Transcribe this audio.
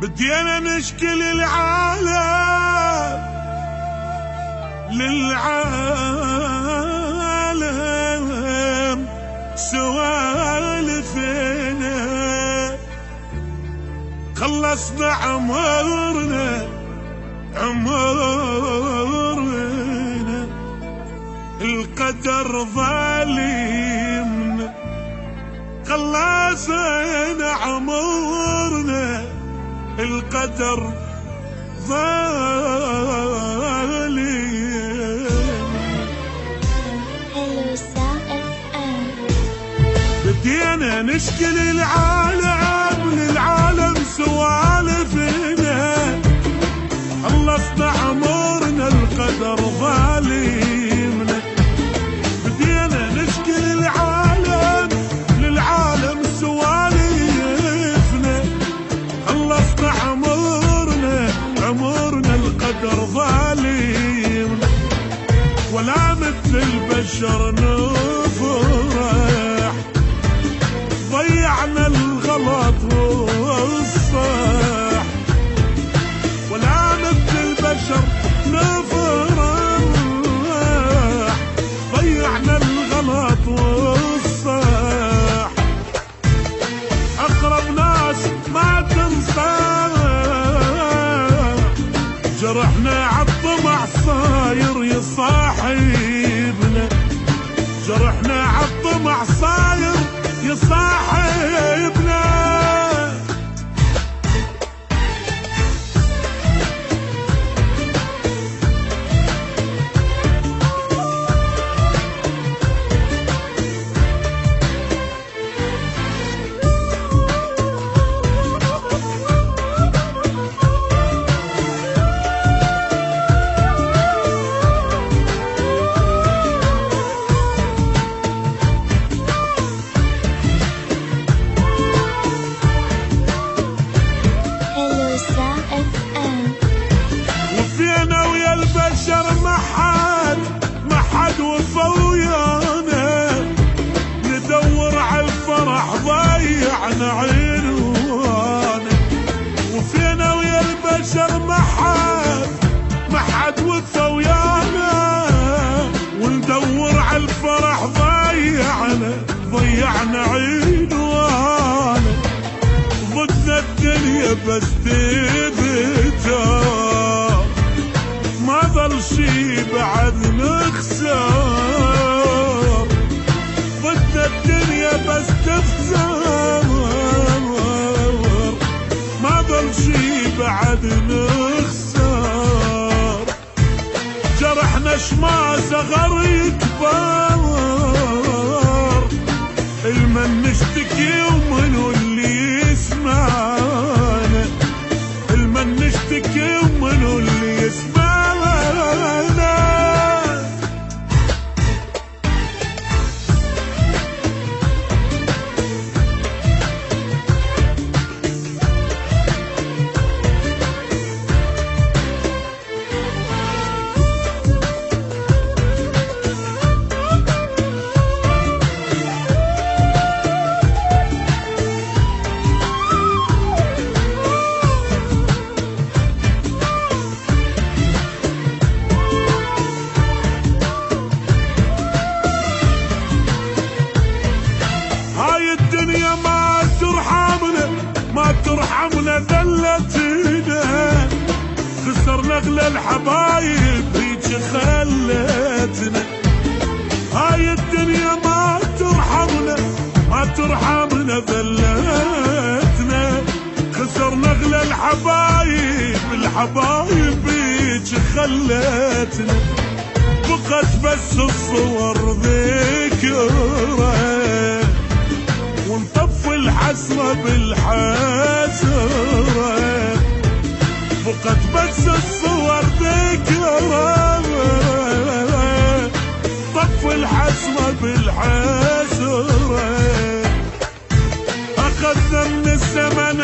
بدينا نشكي للعالم سوالفنا، خلصنا عمرنا القدر ظالمنا، خلصنا عمرنا القدر ظالم. بدينا نشكي للعالم سوالفنا، خلصنا عمرنا القدر ظالمنا. بدينا نشكي للعالم سوالفنا، خلصنا عمرنا القدر ظالمنا. ولا مثل البشر نفرح، ضيعنا الغلط والصح. ولا مثل البشر نفرح، ضيعنا الغلط والصح. أقرب ناس ما تنصح، جرحنا عالطمع صاير يصاحبنا، جرحنا عالطمع صاير يصاحبنا. وفينا ويا البشر ما حد وفى ويانا، ندور عالفرح ضيعنا عنوانا. وفينا ويا البشر ما حد وفى ويانا، وندور عالفرح ضيعنا عنوانا. ضدنا الدنيا بس تبتر، ما ظل شي بعد نخسر. ضدنا الدنيا بس تخسر، ما ظل شي بعد نخسر. جرحنا شما صغر يكبر، المن نشتكي ومنو اللي يسمعنا، المن نشتكي ومنو اللي يسمعنا. الدنيا ما ترحمنا ذلتنا، خسرنا اغلى الحبايب هيج خلتنا. هاي الدنيا ما ترحمنا ذلتنا، خسرنا اغلى الحبايب هيج خلتنا. بقت بس الصور ذكرى، ونطفي الحسرة بالحسرة. بقت بس الصور ذكرى، طفي الحسرة بالحسرة. أخذنا من الزمن